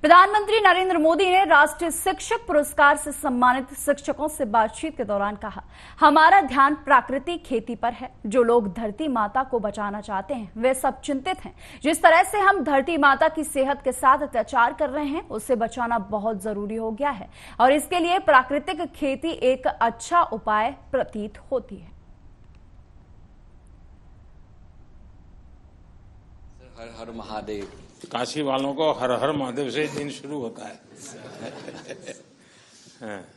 प्रधानमंत्री नरेंद्र मोदी ने राष्ट्रीय शिक्षक पुरस्कार से सम्मानित शिक्षकों से बातचीत के दौरान कहा, हमारा ध्यान प्राकृतिक खेती पर है। जो लोग धरती माता को बचाना चाहते हैं वे सब चिंतित हैं। जिस तरह से हम धरती माता की सेहत के साथ अत्याचार कर रहे हैं उसे बचाना बहुत जरूरी हो गया है और इसके लिए प्राकृतिक खेती एक अच्छा उपाय प्रतीत होती है। हर हर महादेव। काशी वालों को हर हर महादेव से दिन शुरू होता है।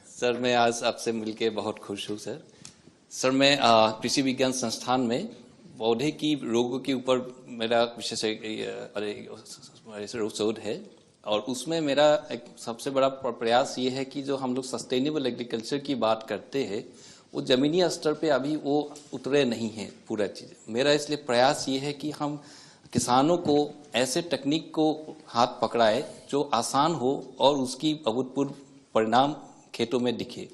सर मैं आज आपसे मिलके बहुत खुश हूँ सर मैं कृषि विज्ञान संस्थान में पौधे की रोगों के ऊपर मेरा विशेष शोध है और उसमें मेरा एक सबसे बड़ा प्रयास ये है कि जो हम लोग सस्टेनेबल एग्रीकल्चर की बात करते हैं वो जमीनी स्तर पे अभी वो उतरे नहीं है पूरा चीज़। मेरा इसलिए प्रयास ये है कि हम किसानों को ऐसे टेक्निक को हाथ पकड़ाए जो आसान हो और उसकी अभूतपूर्व परिणाम खेतों में दिखे।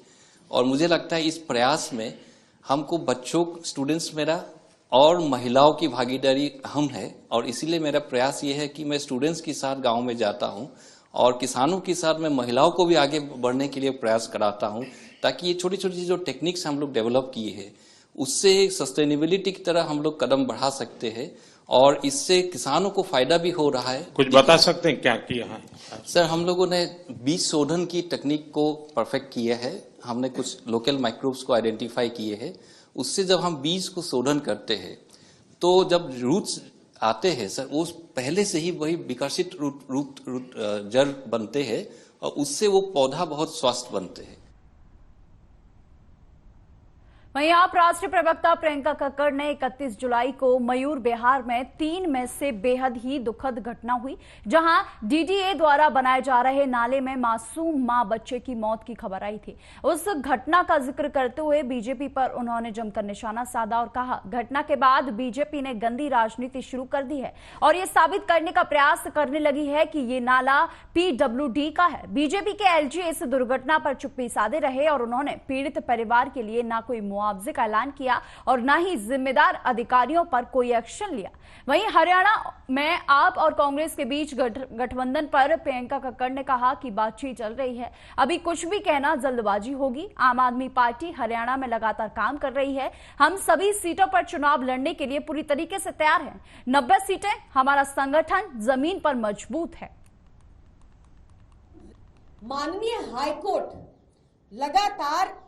और मुझे लगता है इस प्रयास में हमको बच्चों स्टूडेंट्स मेरा और महिलाओं की भागीदारी अहम है और इसीलिए मेरा प्रयास ये है कि मैं स्टूडेंट्स के साथ गांव में जाता हूं और किसानों के साथ मैं महिलाओं को भी आगे बढ़ने के लिए प्रयास कराता हूं ताकि ये छोटी छोटी जो टेक्निक्स हम लोग डेवलप किए हैं उससे सस्टेनेबिलिटी की तरह हम लोग कदम बढ़ा सकते हैं और इससे किसानों को फायदा भी हो रहा है। कुछ बता सकते हैं क्या किया है? सर हम लोगों ने बीज शोधन की टेक्निक को परफेक्ट किया है। हमने कुछ लोकल माइक्रोब्स को आइडेंटिफाई किए हैं। उससे जब हम बीज को शोधन करते हैं तो जब रूट्स आते हैं सर वो पहले से ही वही विकसित रूट जड़ बनते हैं और उससे वो पौधा बहुत स्वस्थ बनते हैं। वहीं आप राष्ट्रीय प्रवक्ता प्रियंका कक्कड़ ने 31 जुलाई को मयूर बिहार में 3 मई से बेहद ही दुखद घटना हुई जहां डीडीए द्वारा बनाए जा रहे नाले में मासूम मां बच्चे की मौत की खबर आई थी। उस घटना का जिक्र करते हुए बीजेपी पर उन्होंने जमकर निशाना साधा और कहा, घटना के बाद बीजेपी ने गंदी राजनीति शुरू कर दी है और ये साबित करने का प्रयास करने लगी है कि ये नाला पीडब्ल्यूडी का है। बीजेपी के एलजी इस दुर्घटना पर चुप्पी साधे रहे और उन्होंने पीड़ित परिवार के लिए न कोई मुआवजे का ऐलान किया और न ही जिम्मेदार अधिकारियों पर कोई एक्शन लिया। वहीं हरियाणा में आप और कांग्रेस के बीच गठबंधन पर प्रियंका कक्कड़ ने कहा कि बातचीत चल रही है, अभी कुछ भी कहना जल्दबाजी होगी। आम आदमी पार्टी हरियाणा में लगातार काम कर रही है। हम सभी सीटों पर चुनाव लड़ने के लिए पूरी तरीके से तैयार हैं। 90 सीटें, हमारा संगठन जमीन पर मजबूत है। माननीय हाईकोर्ट लगातार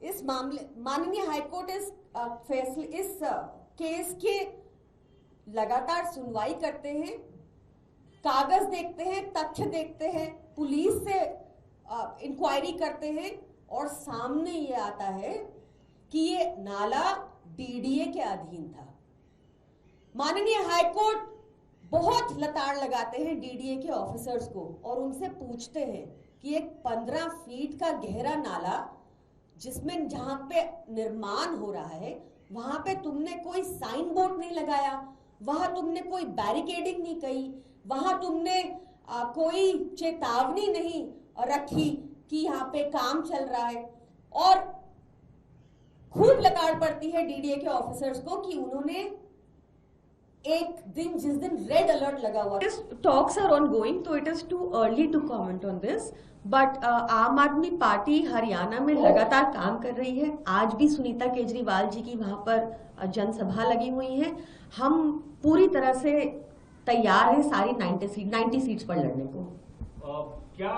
इस मामले माननीय हाईकोर्ट इस केस के लगातार सुनवाई करते हैं, कागज देखते हैं, तथ्य देखते हैं, पुलिस से इंक्वायरी करते हैं और सामने ये आता है कि ये नाला डीडीए के अधीन था। माननीय हाईकोर्ट बहुत लताड़ लगाते हैं डीडीए के ऑफिसर्स को और उनसे पूछते हैं कि एक 15 फीट का गहरा नाला जिसमें जहां पे निर्माण हो रहा है वहां पे तुमने कोई साइन बोर्ड नहीं लगाया, वहां तुमने कोई बैरिकेडिंग नहीं की, वहां तुमने कोई चेतावनी नहीं रखी कि यहाँ पे काम चल रहा है। और खूब लताड़ पड़ती है डीडीए के ऑफिसर्स को कि उन्होंने एक दिन जिस दिन रेड अलर्ट लगा हुआ। Talks are ongoing, so it is too early to comment on this. But आम आदमी पार्टी हरियाणा में लगातार काम कर रही है। आज भी सुनीता केजरीवाल जी की वहां पर जनसभा लगी हुई है। हम पूरी तरह से तैयार हैं सारी 90 सीट्स पर लड़ने को। क्या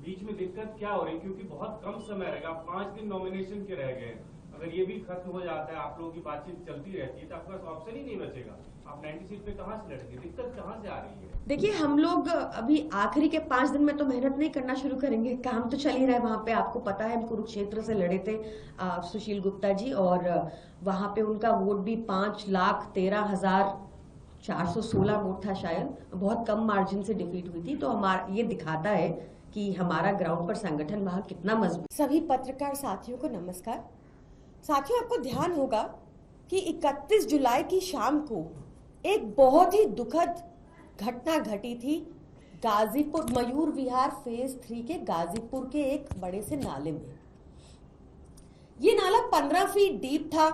बीच में दिक्कत क्या हो रही है, क्योंकि बहुत कम समय रहेगा, 5 दिन नॉमिनेशन के रह गए। अगर ये भी खत्म हो जाता है, आप लोगों की बातचीत चलती रहती है तो आपका ऑप्शन ही नहीं बचेगा। आप 90 सीट पे कहां से लड़ेंगे? दिक्कत कहां से आ रही है? देखिए हम लोग अभी आखिरी के 5 दिन में तो मेहनत नहीं करना शुरू करेंगे, काम तो चल ही रहा है। वहां पे आपको पता है हम कुरुक्षेत्र से लड़े थे सुशील गुप्ता जी और वहां पे उनका वोट भी 5,13,416 वोट था शायद, बहुत कम मार्जिन से डिफीट हुई थी। तो हमारा ये दिखाता है कि हमारा ग्राउंड पर संगठन वहां कितना मजबूत। सभी पत्रकार साथियों को नमस्कार। साथियों आपको ध्यान होगा कि 31 जुलाई की शाम को एक बहुत ही दुखद घटना घटी थी गाजीपुर मयूर विहार फेज 3 के गाजीपुर के एक बड़े से नाले में। ये नाला 15 फीट डीप था,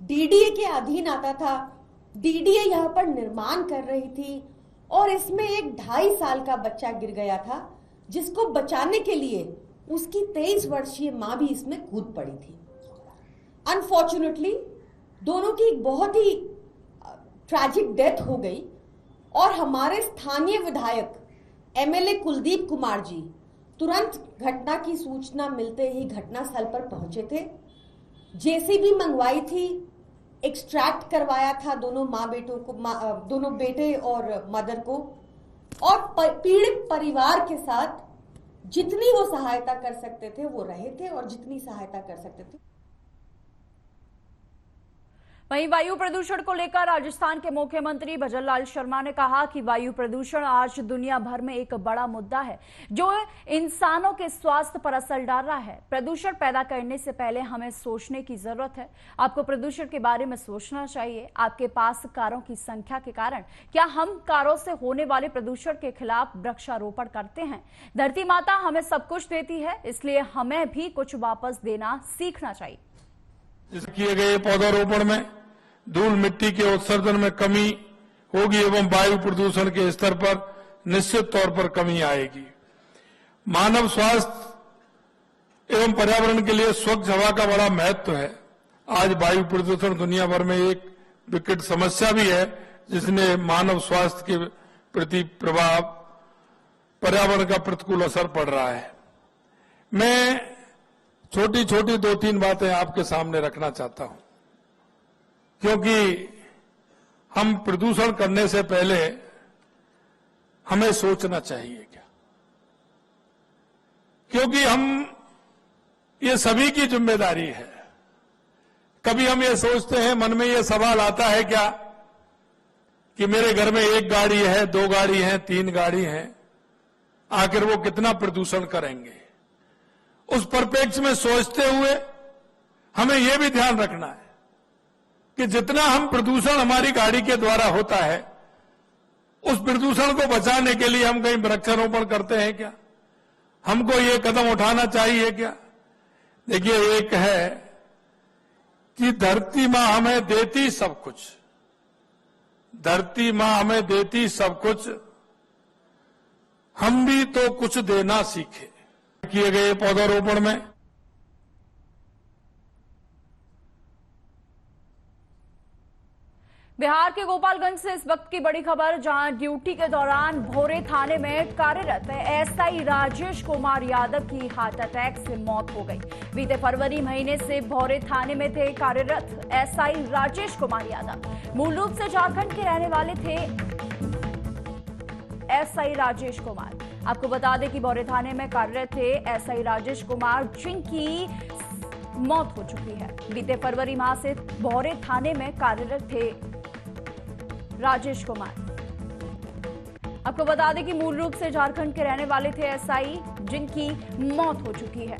डीडीए के अधीन आता था। डीडीए यहाँ पर निर्माण कर रही थी और इसमें एक 2.5 साल का बच्चा गिर गया था, जिसको बचाने के लिए उसकी 23 वर्षीय मां भी इसमें कूद पड़ी थी। अनफॉर्चुनेटली दोनों की बहुत ही ट्रैजिक डेथ हो गई और हमारे स्थानीय विधायक एमएलए कुलदीप कुमार जी तुरंत घटना की सूचना मिलते ही घटनास्थल पर पहुंचे थे। जेसीबी मंगवाई थी, एक्सट्रैक्ट करवाया था दोनों माँ बेटों को, दोनों बेटे और मदर को, और पीड़ित परिवार के साथ जितनी वो सहायता कर सकते थे वो रहे थे और जितनी सहायता कर सकते थे। वहीं वायु प्रदूषण को लेकर राजस्थान के मुख्यमंत्री भजनलाल शर्मा ने कहा कि वायु प्रदूषण आज दुनिया भर में एक बड़ा मुद्दा है जो इंसानों के स्वास्थ्य पर असर डाल रहा है। प्रदूषण पैदा करने से पहले हमें सोचने की जरूरत है। आपको प्रदूषण के बारे में सोचना चाहिए। आपके पास कारों की संख्या के कारण क्या हम कारों से होने वाले प्रदूषण के खिलाफ वृक्षारोपण करते हैं? धरती माता हमें सब कुछ देती है, इसलिए हमें भी कुछ वापस देना सीखना चाहिए। किए गए पौधारोपण में धूल मिट्टी के उत्सर्जन में कमी होगी एवं वायु प्रदूषण के स्तर पर निश्चित तौर पर कमी आएगी। मानव स्वास्थ्य एवं पर्यावरण के लिए स्वच्छ हवा का बड़ा महत्व है। आज वायु प्रदूषण दुनिया भर में एक विकट समस्या भी है, जिसने मानव स्वास्थ्य के प्रति प्रभाव, पर्यावरण का प्रतिकूल असर पड़ रहा है। मैं छोटी छोटी 2-3 बातें आपके सामने रखना चाहता हूं, क्योंकि हम प्रदूषण करने से पहले हमें सोचना चाहिए क्या, क्योंकि हम ये सभी की जिम्मेदारी है। कभी हम ये सोचते हैं, मन में ये सवाल आता है क्या कि मेरे घर में 1 गाड़ी है, 2 गाड़ी है, 3 गाड़ी है, आखिर वो कितना प्रदूषण करेंगे? उस परिप्रेक्ष्य में सोचते हुए हमें यह भी ध्यान रखना है कि जितना हम प्रदूषण हमारी गाड़ी के द्वारा होता है, उस प्रदूषण को बचाने के लिए हम कहीं वृक्षारोपण करते हैं क्या? हमको ये कदम उठाना चाहिए क्या? देखिए, एक है कि धरती मां हमें देती सब कुछ, धरती मां हमें देती सब कुछ, हम भी तो कुछ देना सीखे। किए गए पौधारोपण में बिहार के गोपालगंज से इस वक्त की बड़ी खबर, जहां ड्यूटी के दौरान भोरे थाने में कार्यरत एसआई राजेश कुमार यादव की हार्ट अटैक से मौत हो गई। बीते फरवरी महीने से भोरे थाने में थे कार्यरत एसआई राजेश कुमार यादव। मूल रूप से झारखंड के रहने वाले थे एसआई राजेश कुमार। आपको बता दें कि भोरे थाने में कार्यरत थे एसआई राजेश कुमार, जिनकी मौत हो चुकी है। बीते फरवरी माह से भोरे थाने में कार्यरत थे राजेश कुमार। आपको बता दें कि मूल रूप से झारखंड के रहने वाले थे एसआई, जिनकी मौत हो चुकी है।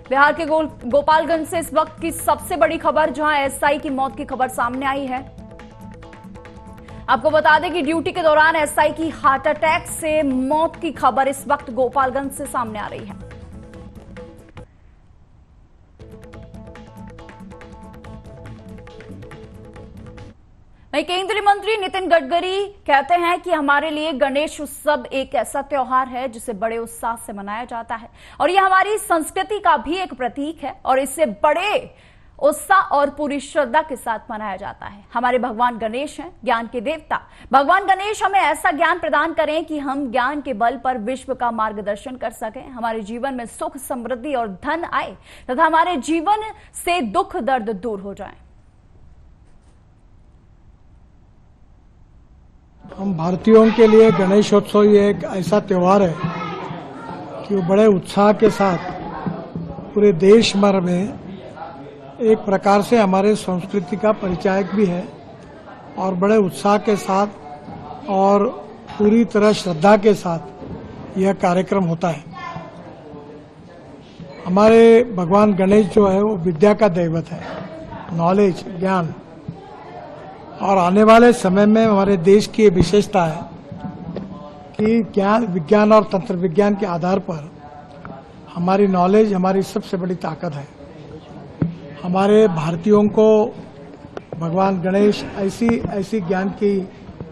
बिहार के गोपालगंज से इस वक्त की सबसे बड़ी खबर, जहां एसआई की मौत की खबर सामने आई है। आपको बता दें कि ड्यूटी के दौरान एसआई की हार्ट अटैक से मौत की खबर इस वक्त गोपालगंज से सामने आ रही है। वहीं केंद्रीय मंत्री नितिन गडकरी कहते हैं कि हमारे लिए गणेश उत्सव एक ऐसा त्योहार है जिसे बड़े उत्साह से मनाया जाता है और यह हमारी संस्कृति का भी एक प्रतीक है और इसे बड़े उत्साह और पूरी श्रद्धा के साथ मनाया जाता है। हमारे भगवान गणेश हैं, ज्ञान के देवता। भगवान गणेश हमें ऐसा ज्ञान प्रदान करें कि हम ज्ञान के बल पर विश्व का मार्गदर्शन कर सकें, हमारे जीवन में सुख, समृद्धि और धन आए तथा हमारे जीवन से दुख दर्द दूर हो जाए। हम भारतीयों के लिए गणेशोत्सव ये एक ऐसा त्योहार है कि वो बड़े उत्साह के साथ पूरे देश भर में एक प्रकार से हमारे संस्कृति का परिचायक भी है और बड़े उत्साह के साथ और पूरी तरह श्रद्धा के साथ यह कार्यक्रम होता है। हमारे भगवान गणेश जो है वो विद्या का दैवत है, नॉलेज, ज्ञान, और आने वाले समय में हमारे देश की विशेषता है कि ज्ञान, विज्ञान और तंत्र विज्ञान के आधार पर हमारी नॉलेज हमारी सबसे बड़ी ताकत है। हमारे भारतीयों को भगवान गणेश ऐसी ज्ञान की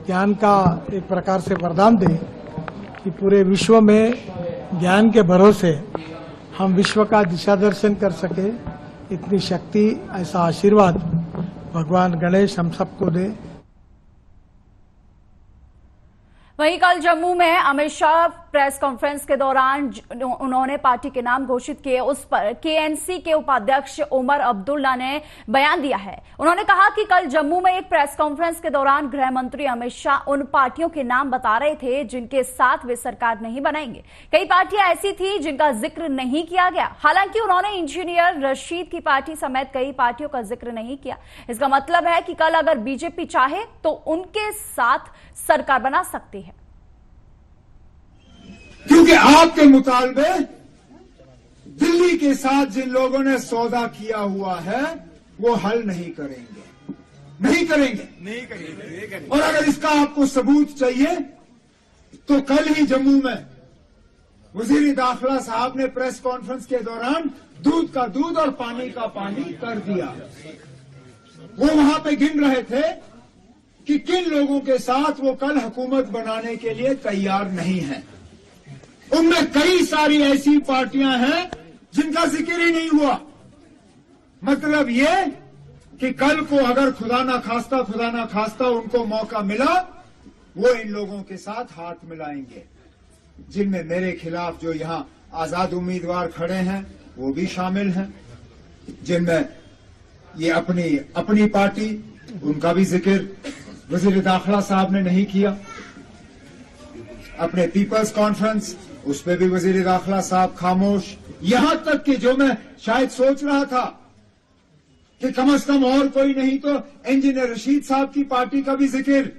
ज्ञान का एक प्रकार से वरदान दे कि पूरे विश्व में ज्ञान के भरोसे हम विश्व का दिशा दर्शन कर सके, इतनी शक्ति, ऐसा आशीर्वाद भगवान गणेश हम सबको दे। वहीं कल जम्मू में अमित शाह प्रेस कॉन्फ्रेंस के दौरान उन्होंने पार्टी के नाम घोषित किए, उस पर केएनसी के उपाध्यक्ष उमर अब्दुल्ला ने बयान दिया है। उन्होंने कहा कि कल जम्मू में एक प्रेस कॉन्फ्रेंस के दौरान गृह मंत्री अमित शाह उन पार्टियों के नाम बता रहे थे जिनके साथ वे सरकार नहीं बनाएंगे। कई पार्टियां ऐसी थी जिनका जिक्र नहीं किया गया। हालांकि उन्होंने इंजीनियर रशीद की पार्टी समेत कई पार्टियों का जिक्र नहीं किया। इसका मतलब है कि कल अगर बीजेपी चाहे तो उनके साथ सरकार बना सकती है, क्योंकि आपके मुतालबे दिल्ली के साथ जिन लोगों ने सौदा किया हुआ है वो हल नहीं करेंगे। और अगर इसका आपको सबूत चाहिए तो कल ही जम्मू में वजीर दाखिला साहब ने प्रेस कॉन्फ्रेंस के दौरान दूध का दूध और पानी का पानी कर दिया। वो वहां पे गिन रहे थे कि किन लोगों के साथ वो कल हुकूमत बनाने के लिए तैयार नहीं है। उनमें कई सारी ऐसी पार्टियां हैं जिनका जिक्र ही नहीं हुआ। मतलब ये कि कल को अगर खुदा ना खास्ता उनको मौका मिला, वो इन लोगों के साथ हाथ मिलाएंगे, जिनमें मेरे खिलाफ जो यहां आजाद उम्मीदवार खड़े हैं वो भी शामिल हैं, जिनमें ये अपनी पार्टी, उनका भी जिक्र वजीर दाखिला साहब ने नहीं किया। अपने पीपल्स कॉन्फ्रेंस, उस पर भी वजीर दाखिला साहब खामोश। यहां तक कि जो मैं शायद सोच रहा था कि कम से कम और कोई नहीं तो इंजीनियर रशीद साहब की पार्टी का भी जिक्र।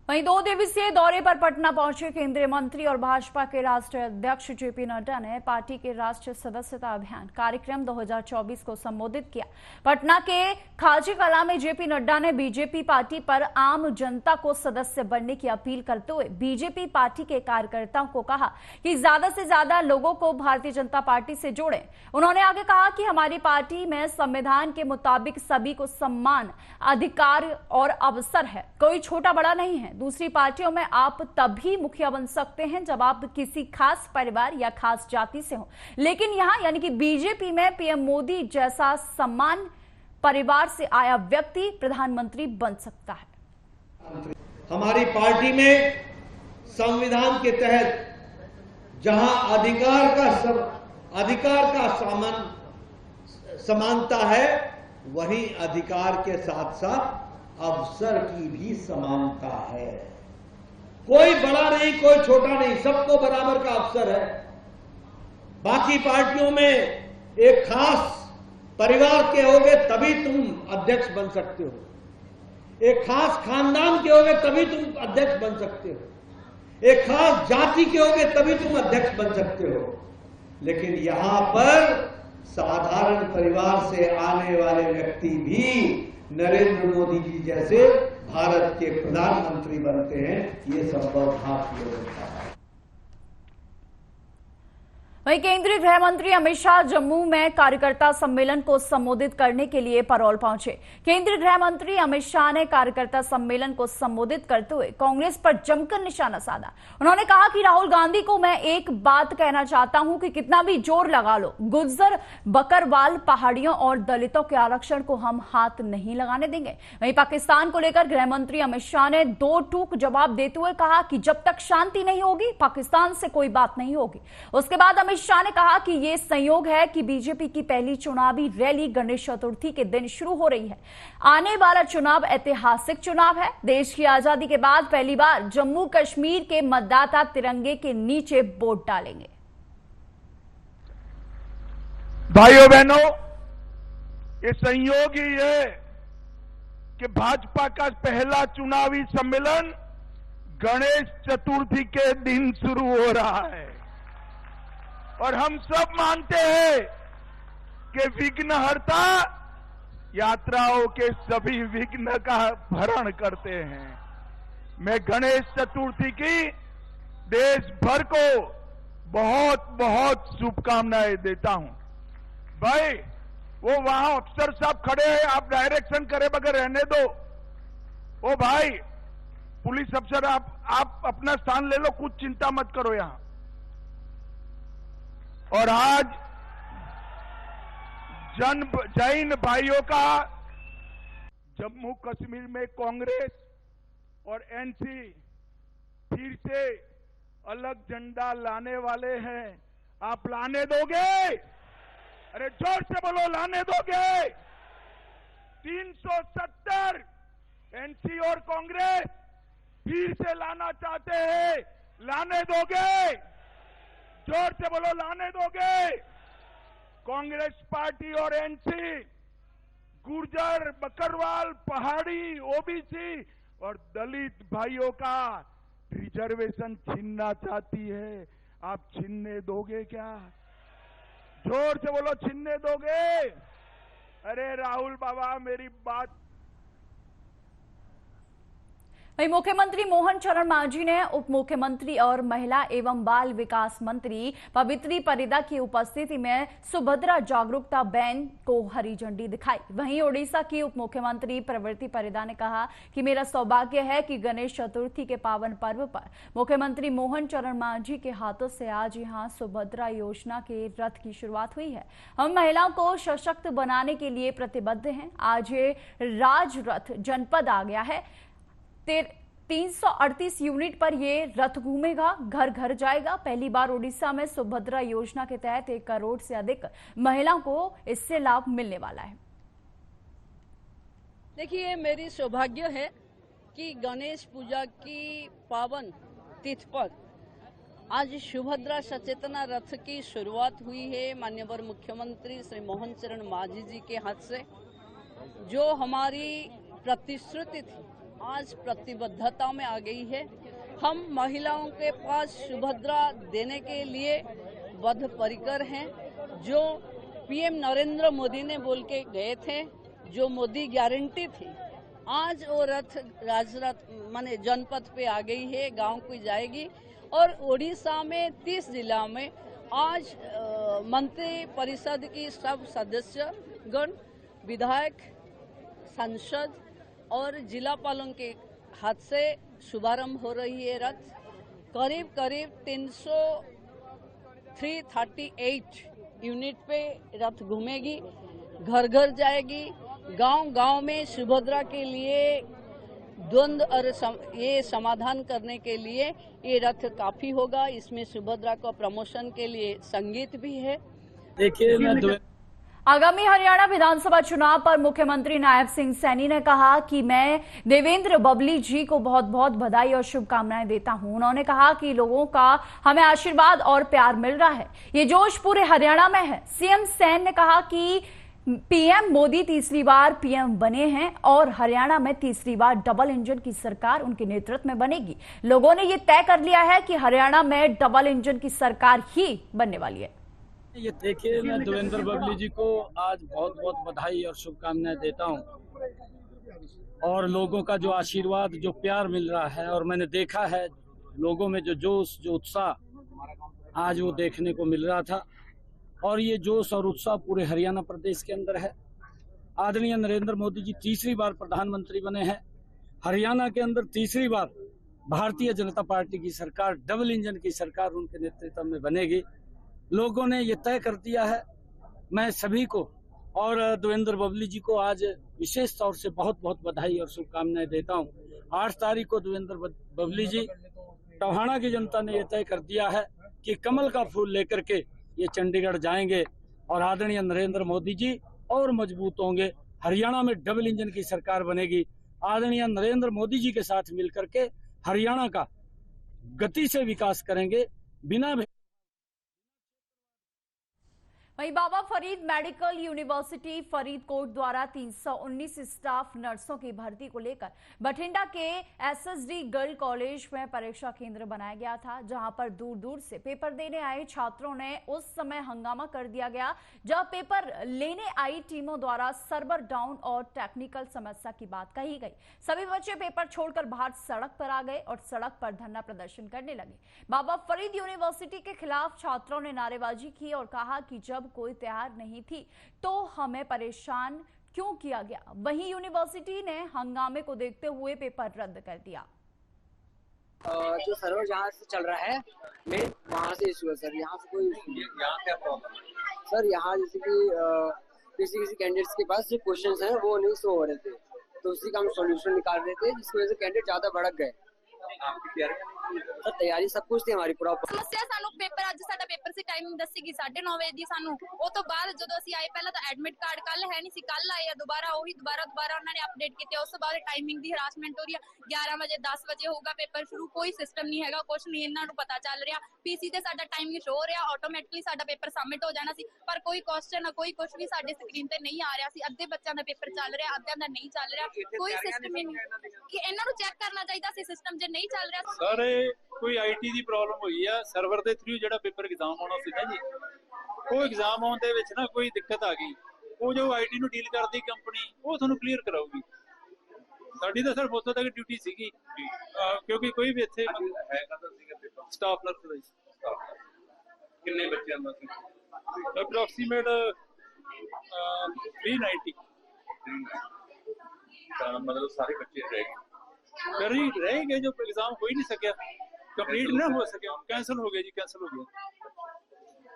वहीं 2 दिवसीय दौरे पर पटना पहुंचे केंद्रीय मंत्री और भाजपा के राष्ट्रीय अध्यक्ष जेपी नड्डा ने पार्टी के राष्ट्रीय सदस्यता अभियान कार्यक्रम 2024 को संबोधित किया। पटना के खाजी कला में जेपी नड्डा ने बीजेपी पार्टी पर आम जनता को सदस्य बनने की अपील करते हुए बीजेपी पार्टी के कार्यकर्ताओं को कहा कि ज्यादा से ज्यादा लोगों को भारतीय जनता पार्टी से जोड़ें। उन्होंने आगे कहा कि हमारी पार्टी में संविधान के मुताबिक सभी को सम्मान, अधिकार और अवसर है, कोई छोटा बड़ा नहीं है। दूसरी पार्टियों में आप तभी मुखिया बन सकते हैं जब आप किसी खास परिवार या खास जाति से हो, लेकिन यहां यानी कि बीजेपी में पीएम मोदी जैसा सम्मान परिवार से आया व्यक्ति प्रधानमंत्री बन सकता है। हमारी पार्टी में संविधान के तहत जहां अधिकार का समानता है, वहीं अधिकार के साथ साथ अवसर की भी समानता है। कोई बड़ा नहीं, कोई छोटा नहीं, सबको बराबर का अवसर है। बाकी पार्टियों में एक खास परिवार के होगे तभी तुम अध्यक्ष बन सकते हो, एक खास खानदान के होगे तभी तुम अध्यक्ष बन सकते हो, एक खास जाति के होगे तभी तुम अध्यक्ष बन सकते हो। लेकिन यहां पर साधारण परिवार से आने वाले व्यक्ति भी नरेंद्र मोदी जी जैसे भारत के प्रधानमंत्री बनते हैं, ये संभव होता है। वहीं केंद्रीय गृह मंत्री अमित शाह जम्मू में कार्यकर्ता सम्मेलन को संबोधित करने के लिए परौल पहुंचे। केंद्रीय गृह मंत्री अमित शाह ने कार्यकर्ता सम्मेलन को संबोधित करते हुए कांग्रेस पर जमकर निशाना साधा। उन्होंने कहा कि राहुल गांधी को मैं एक बात कहना चाहता हूं कि कितना भी जोर लगा लो, गुर्जर, बकरवाल, पहाड़ियों और दलितों के आरक्षण को हम हाथ नहीं लगाने देंगे। वहीं पाकिस्तान को लेकर गृह मंत्री अमित शाह ने 2 टूक जवाब देते हुए कहा कि जब तक शांति नहीं होगी पाकिस्तान से कोई बात नहीं होगी। उसके बाद अमित शाह ने कहा कि यह संयोग है कि बीजेपी की पहली चुनावी रैली गणेश चतुर्थी के दिन शुरू हो रही है। आने वाला चुनाव ऐतिहासिक चुनाव है। देश की आजादी के बाद पहली बार जम्मू कश्मीर के मतदाता तिरंगे के नीचे वोट डालेंगे। भाइयों बहनों, ये संयोग ही है कि भाजपा का पहला चुनावी सम्मेलन गणेश चतुर्थी के दिन शुरू हो रहा है और हम सब मानते हैं कि विघ्नहर्ता यात्राओं के सभी विघ्न का भरण करते हैं। मैं गणेश चतुर्थी की देश भर को बहुत बहुत शुभकामनाएं देता हूं। भाई, वो वहां अफसर साहब खड़े हैं, आप डायरेक्शन करे बगैर रहने दो। ओ भाई पुलिस अफसर, आप अपना स्थान ले लो, कुछ चिंता मत करो यहां। और आज जैन भाइयों का जम्मू कश्मीर में कांग्रेस और एनसी फिर से अलग झंडा लाने वाले हैं। आप लाने दोगे? अरे जोर से बोलो, लाने दोगे? 370 एनसी और कांग्रेस फिर से लाना चाहते हैं, लाने दोगे? जोर से बोलो, लाने दोगे? कांग्रेस पार्टी और एनसी गुर्जर, बकरवाल, पहाड़ी, ओबीसी और दलित भाइयों का रिजर्वेशन छीनना चाहती है। आप छीनने दोगे क्या? जोर से बोलो, छीनने दोगे? अरे राहुल बाबा, मेरी बात। वहीं मुख्यमंत्री मोहन चरण मांझी ने उप मुख्यमंत्री और महिला एवं बाल विकास मंत्री पवित्री परिदा की उपस्थिति में सुभद्रा जागरूकता बैन को हरी झंडी दिखाई। वहीं ओडिशा की उप मुख्यमंत्री पवित्री परिदा ने कहा कि मेरा सौभाग्य है कि गणेश चतुर्थी के पावन पर्व पर मुख्यमंत्री मोहन चरण मांझी के हाथों से आज यहां सुभद्रा योजना के रथ की शुरुआत हुई है। हम महिलाओं को सशक्त बनाने के लिए प्रतिबद्ध हैं। आज ये राज रथ जनपद आ गया है। 338 यूनिट पर ये रथ घूमेगा, घर घर जाएगा। पहली बार ओडिशा में सुभद्रा योजना के तहत 1 करोड़ से अधिक महिलाओं को इससे लाभ मिलने वाला है। देखिए, मेरी सौभाग्य है कि गणेश पूजा की पावन तिथि पर आज सुभद्रा सचेतना रथ की शुरुआत हुई है माननीय मुख्यमंत्री श्री मोहन चरण मांझी जी के हाथ से। जो हमारी प्रतिश्रुति थी आज प्रतिबद्धता में आ गई है। हम महिलाओं के पास सुभद्रा देने के लिए बद्ध परिकर हैं। जो पीएम नरेंद्र मोदी ने बोल के गए थे, जो मोदी गारंटी थी, आज वो रथ राजरथ माने जनपद पे आ गई है, गांव को जाएगी। और ओडिशा में 30 जिला में आज मंत्री परिषद की सब सदस्यगण, विधायक, सांसद और जिला पालों के हाथ से शुभारंभ हो रही है रथ। करीब 338 यूनिट पे रथ घूमेगी, घर घर जाएगी, गांव गांव में सुभद्रा के लिए द्वंद्व और ये समाधान करने के लिए ये रथ काफी होगा। इसमें सुभद्रा को प्रमोशन के लिए संगीत भी है। देखिए, आगामी हरियाणा विधानसभा चुनाव पर मुख्यमंत्री नायब सिंह सैनी ने कहा कि मैं देवेंद्र बबली जी को बहुत बहुत बधाई और शुभकामनाएं देता हूं। उन्होंने कहा कि लोगों का हमें आशीर्वाद और प्यार मिल रहा है, ये जोश पूरे हरियाणा में है। सीएम सैन ने कहा कि पीएम मोदी तीसरी बार पीएम बने हैं और हरियाणा में तीसरी बार डबल इंजन की सरकार उनके नेतृत्व में बनेगी। लोगों ने ये तय कर लिया है कि हरियाणा में डबल इंजन की सरकार ही बनने वाली है। ये देखिए, मैं देवेंद्र बबली जी को आज बहुत बहुत बधाई और शुभकामनाएं देता हूं। और लोगों का जो आशीर्वाद, जो प्यार मिल रहा है, और मैंने देखा है लोगों में जो जोश, जो उत्साह आज वो देखने को मिल रहा था। और ये जोश और उत्साह पूरे हरियाणा प्रदेश के अंदर है। आदरणीय नरेंद्र मोदी जी तीसरी बार प्रधानमंत्री बने हैं। हरियाणा के अंदर तीसरी बार भारतीय जनता पार्टी की सरकार, डबल इंजन की सरकार उनके नेतृत्व में बनेगी। लोगों ने ये तय कर दिया है। मैं सभी को और देवेंद्र बबली जी को आज विशेष तौर से बहुत बहुत बधाई और शुभकामनाएं देता हूं। 8 तारीख को देवेंद्र बबली जी, टोहाना की जनता ने यह तय कर दिया है कि कमल का फूल लेकर के ये चंडीगढ़ जाएंगे और आदरणीय नरेंद्र मोदी जी और मजबूत होंगे। हरियाणा में डबल इंजन की सरकार बनेगी। आदरणीय नरेंद्र मोदी जी के साथ मिलकर के हरियाणा का गति से विकास करेंगे बिना। वहीं बाबा फरीद मेडिकल यूनिवर्सिटी फरीदकोट द्वारा 319 स्टाफ नर्सों की भर्ती को लेकर बठिंडा के एसएसडी गर्ल कॉलेज में परीक्षा केंद्र बनाया गया था, जहां पर दूर दूर से पेपर देने आए छात्रों ने उस समय हंगामा कर दिया गया जब पेपर लेने आई टीमों द्वारा सर्वर डाउन और टेक्निकल समस्या की बात कही गई। सभी बच्चे पेपर छोड़कर बाहर सड़क पर आ गए और सड़क पर धरना प्रदर्शन करने लगे। बाबा फरीद यूनिवर्सिटी के खिलाफ छात्रों ने नारेबाजी की और कहा कि जब जब कोई तैयार नहीं थी तो हमें परेशान क्यों किया गया? वहीं यूनिवर्सिटी ने हंगामे को देखते हुए पेपर रद्द कर दिया। जो सर्वर जहाँ से चल रहा है मैं वहाँ से इशू है सर, यहाँ से कोई इशू नहीं। यहाँ क्या प्रॉब्लम है सर? यहाँ जैसे कि किसी कैंडिडेट्स के पास जो क्वेश्चंस हैं वो नहीं शो हो रहे थे, तो उसी का हम सॉल्यूशन निकाल रहे थे, जिसकी वजह से कैंडिडेट ज्यादा भड़क गए। आपकी तैयारी सर तैयारी सब कुछ थी हमारी प्रॉपर। समस्या ਸਾਨੂੰ ਪੇਪਰ ਅੱਜ ਸਾਡਾ ਪੇਪਰ ਸੀ ਟਾਈਮਿੰਗ ਦੱਸੀ ਗਈ 9:30 ਵਜੇ ਦੀ ਸਾਨੂੰ। ਉਹ ਤੋਂ ਬਾਅਦ ਜਦੋਂ ਅਸੀਂ ਆਏ ਪਹਿਲਾਂ ਤਾਂ ਐਡਮਿਟ ਕਾਰਡ ਕੱਲ ਹੈ ਨਹੀਂ ਸੀ, ਕੱਲ ਆਏ ਆ ਦੁਬਾਰਾ ਉਹਨਾਂ ਨੇ ਅਪਡੇਟ ਕੀਤੇ। ਉਸ ਤੋਂ ਬਾਅਦ ਟਾਈਮਿੰਗ ਦੀ ਹਰਾਸਮੈਂਟ ਹੋ ਰਹੀ ਆ, 11 ਵਜੇ 10 ਵਜੇ ਹੋਊਗਾ ਪੇਪਰ ਸ਼ੁਰੂ, ਕੋਈ ਸਿਸਟਮ ਨਹੀਂ ਹੈਗਾ, ਕੁਝ ਨਹੀਂ ਇਹਨਾਂ ਨੂੰ ਪਤਾ ਚੱਲ ਰਿਹਾ। ਪੀਸੀ ਤੇ ਸਾਡਾ ਟਾਈਮਿੰਗ ਸ਼ੋ ਹੋ ਰਿਹਾ, ਆਟੋਮੈਟਿਕਲੀ ਸਾਡਾ ਪੇਪਰ ਸਬਮਿਟ ਹੋ ਜਾਣਾ ਸੀ, ਪਰ ਕੋਈ ਕੁਐਸਚਨ ਕੋਈ ਕੁਝ ਵੀ ਸਾਡੇ ਸਕਰੀਨ ਤੇ ਨਹੀਂ ਆ ਰਿਹਾ ਸੀ। ਅੱਧੇ ਬੱਚਿਆਂ ਦਾ ਪੇਪਰ ਚੱਲ ਰਿਹਾ, ਅੱਧਿਆਂ ਦਾ ਨਹੀਂ ਚੱਲ ਰਿਹਾ, ਕੋਈ ਸਿਸਟਮ ਹੀ ਨਹੀਂ ਕਿ ਇਹਨਾਂ ਨੂੰ ਚੈੱਕ ਕਰਨਾ ਚਾਹੀਦਾ ਸੀ ਸਿਸਟਮ ਜੇ ਨਹੀਂ ਚੱਲ ਰਿਹਾ। ਸਰ ਕੋਈ ਆਈਟੀ ਦੀ ਪ੍ਰੋਬਲਮ ਹੋਈ ਆ, ਸਰਵਰ ਦੇ ਥਰੂ ਜਿਹੜਾ ਪੇਪਰ ਐਗਜ਼ਾਮ ਆਉਣਾ ਸੀ ਨਾ ਜੀ, ਉਹ ਐਗਜ਼ਾਮ ਆਉਣ ਦੇ ਵਿੱਚ ਨਾ ਕੋਈ ਦਿੱਕਤ ਆ ਗਈ। ਉਹ ਜੋ ਆਈਟੀ ਨੂੰ ਡੀਲ ਕਰਦੀ ਕੰਪਨੀ ਉਹ ਤੁਹਾਨੂੰ ਕਲੀਅਰ ਕਰਾਊਗੀ। ਸਾਡੀ ਤਾਂ ਸਿਰਫ ਉੱਥੋਂ ਤੱਕ ਡਿਊਟੀ ਸੀਗੀ, ਕਿਉਂਕਿ ਕੋਈ ਵੀ ਇੱਥੇ ਸਟਾਫ ਨਰਸ ਦਾ ਕਿੰਨੇ ਬੱਚਿਆਂ ਦਾ ਸੀ? ਅਪਰੋਕਸੀਮੇਟ 390। ਤਾਂ ਮਤਲਬ ਸਾਰੇ ਬੱਚੇ रह गए, जो एग्जाम हो ही नहीं सकिया, कंप्लीट ना हो सकिया, कैंसिल हो गया जी, कैंसिल हो गया।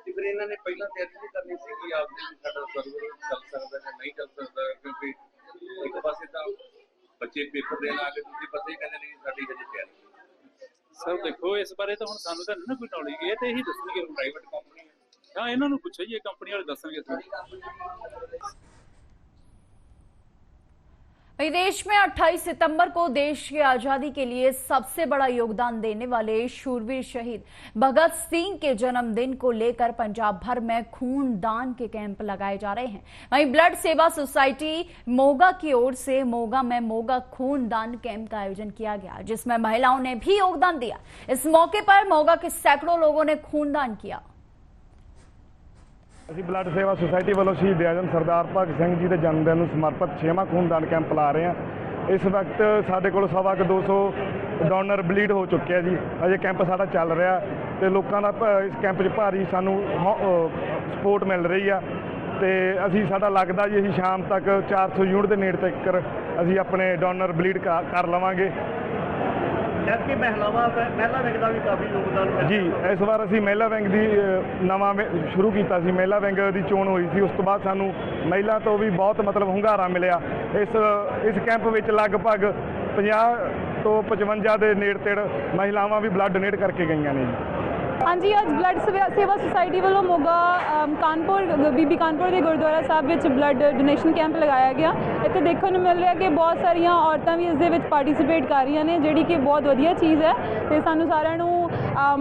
फिर इन्होंने पहला तैयारी नहीं करनी सी कि आपने साडा सर्वर चल सकता है नहीं चल सकता, क्योंकि एक पासे तो बच्चे पेपर देना आके दूसरे पासे कहते नहीं साडी हजे तैयारी। सर देखो इस बारे तो हुण सानू तां ना कोई नॉलेज, ये तो यही दसणगे प्राइवेट कंपनी है। हाँ इन्हां नूं पुछो जी, ये कंपनी वाले दसणगे सानू। देश में 28 सितंबर को देश की आजादी के लिए सबसे बड़ा योगदान देने वाले शूरवीर शहीद भगत सिंह के जन्मदिन को लेकर पंजाब भर में खूनदान के कैंप लगाए जा रहे हैं। वहीं ब्लड सेवा सोसाइटी मोगा की ओर से मोगा में मोगा खूनदान कैंप का आयोजन किया गया, जिसमें महिलाओं ने भी योगदान दिया। इस मौके पर मोगा के सैकड़ों लोगों ने खूनदान किया। ਅਸੀਂ ਬਲੱਡ ਸੇਵਾ ਸੁਸਾਇਟੀ ਵੱਲੋਂ ਸ਼ਹੀਦ ਆਜ਼ਮ ਸਰਦਾਰ ਭਗਤ ਸਿੰਘ ਜੀ ਦੇ ਜਨਮ ਦਿਨ ਨੂੰ ਸਮਰਪਿਤ 6ਵਾਂ ਖੂਨਦਾਨ ਕੈਂਪ ਲਾ ਰਹੇ ਹਾਂ। ਇਸ ਵਕਤ ਸਾਡੇ ਕੋਲ 250 ਡੋਨਰ ਬਲੀਡ ਹੋ ਚੁੱਕੇ ਆ ਜੀ। ਅਜੇ ਕੈਂਪ ਸਾਡਾ ਚੱਲ ਰਿਹਾ ਤੇ ਲੋਕਾਂ ਦਾ ਇਸ ਕੈਂਪ 'ਚ ਭਾਰੀ ਸਾਨੂੰ ਸਪੋਰਟ ਮਿਲ ਰਹੀ ਆ ਤੇ ਅਸੀਂ ਸਾਡਾ ਲੱਗਦਾ ਜੀ ਅਸੀਂ ਸ਼ਾਮ ਤੱਕ 400 ਯੂਨਿਟ ਦੇ ਨੇੜੇ ਤੱਕ ਅਸੀਂ ਆਪਣੇ ਡੋਨਰ ਬਲੀਡ ਕਰ ਲਵਾਂਗੇ। जबकि महिला विंग का भी काफ़ी योगदान जी। इस बार असी महिला विंग की नवा शुरू किया सी, महिला विंग की चोण हुई सी, उस तो बाद सानू महिला तो भी बहुत मतलब hungaरा मिलिया। इस कैंप में लगभग 50 तो 55 के नेड़ तेड़ महिलावां भी ब्लड डोनेट करके गई ने जी। हाँ जी, अज ब्लड सेवा सोसाइटी वालों मोगा कानपुर बीबी कानपुर के गुरुद्वारा साहब में ब्लड डोनेशन कैंप लगाया गया। इतने देखने को मिल रहा कि बहुत सारिया औरतां भी इस पार्टिसिपेट कर रही ने, जिहड़ी कि बहुत वधिया चीज़ है। तो सानू सारिਆਂ ਨੂੰ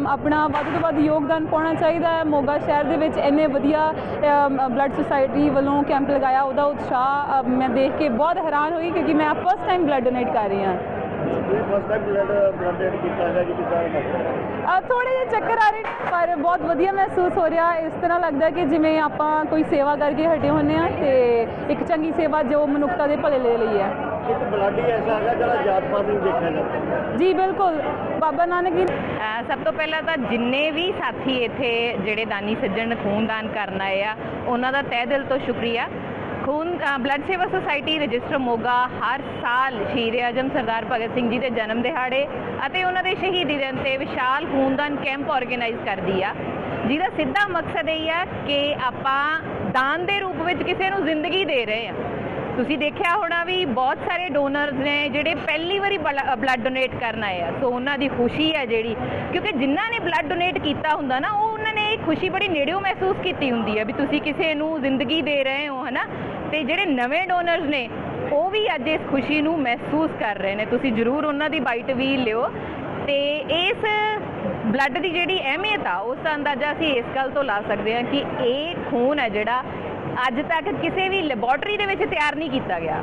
अपना ਵੱਧ ਤੋਂ ਵੱਧ योगदान पाना चाहिए है। मोगा शहर के इन्ने वधिया ब्लड सोसाइटी वालों कैंप लगाया, उसका उत्साह मैं देख के बहुत हैरान हुई, क्योंकि मैं फर्स्ट टाइम ब्लड डोनेट कर रही हाँ। थोड़े जे चक्कर आ रहे हैं, पर बहुत वधिया महसूस हो रहा। इस तरह लगता है कि जिमें आप कोई सेवा करके हटे होने तो एक चंगी सेवा जो मनुखता के भले ले ली है। जी बिल्कुल, बाबा नानक जी सब तो पहला तो जिन्ने भी साथी इत्थे जिहड़े दानी सज्जन खूनदान करन आए आ, उन्हां दा तहे दिल तो शुक्रिया। ब्लड सेवा सोसाइटी रजिस्टर मोगा हर साल शहीद आजम सरदार भगत सिंह जी के जन्म दिहाड़े ਅਤੇ ਉਹਨਾਂ ਦੇ ਸ਼ਹੀਦੀ ਦਿਨ ਤੇ ਵਿਸ਼ਾਲ ਖੂਨਦਾਨ ਕੈਂਪ ਆਰਗੇਨਾਈਜ਼ ਕਰਦੀ ਆ, ਜਿਹਦਾ ਸਿੱਧਾ ਮਕਸਦ ਇਹ ਹੈ ਕਿ ਆਪਾਂ ਦਾਨ ਦੇ ਰੂਪ ਵਿੱਚ ਕਿਸੇ ਨੂੰ ਜ਼ਿੰਦਗੀ ਦੇ ਰਹੇ ਆ। ਤੁਸੀਂ ਦੇਖਿਆ ਹੋਣਾ ਵੀ ਬਹੁਤ ਸਾਰੇ ਡੋਨਰਸ ਨੇ ਜਿਹੜੇ ਪਹਿਲੀ ਵਾਰੀ ਬਲੱਡ ਡੋਨੇਟ ਕਰਨ ਆਏ ਆ, ਸੋ ਉਹਨਾਂ ਦੀ ਖੁਸ਼ੀ ਹੈ ਜਿਹੜੀ, ਕਿਉਂਕਿ ਜਿਨ੍ਹਾਂ ਨੇ ਬਲੱਡ ਡੋਨੇਟ ਕੀਤਾ ਹੁੰਦਾ ਨਾ, ਉਹ ਉਹਨਾਂ ਨੇ ਇਹ ਖੁਸ਼ੀ ਬੜੀ ਨੇੜਿਓਂ ਮਹਿਸੂਸ ਕੀਤੀ ਹੁੰਦੀ ਹੈ ਵੀ ਤੁਸੀਂ ਕਿਸੇ ਨੂੰ ਜ਼ਿੰਦਗੀ ਦੇ ਰਹੇ ਹੋ, ਹੈ ਨਾ। ਤੇ ਜਿਹੜੇ ਨਵੇਂ ਡੋਨਰਸ ਨੇ ਉਹ ਵੀ ਅੱਜ ਇਸ ਖੁਸ਼ੀ ਨੂੰ ਮਹਿਸੂਸ ਕਰ ਰਹੇ ਨੇ। ਤੁਸੀਂ ਜ਼ਰੂਰ ਉਹਨਾਂ ਦੀ ਬਾਈਟ ਵੀ ਲਿਓ ਤੇ ਇਸ ਬਲੱਡ ਦੀ ਜਿਹੜੀ ਅਹਿਮੀਅਤ ਆ ਉਸ ਦਾ ਅੰਦਾਜ਼ਾ ਅਸੀਂ ਇਸ ਗੱਲ ਤੋਂ ਲਾ ਸਕਦੇ ਹਾਂ ਕਿ ਇਹ ਖੂਨ ਹੈ ਜਿਹੜਾ ਅੱਜ ਤੱਕ ਕਿਸੇ ਵੀ ਲੈਬੋਰੇਟਰੀ ਦੇ ਵਿੱਚ ਤਿਆਰ नहीं किया गया।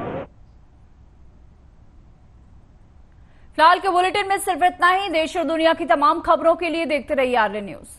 फिलहाल के बुलेटिन में सिर्फ इतना ही। देश और दुनिया की तमाम खबरों के लिए देखते रहिए आर्य न्यूज।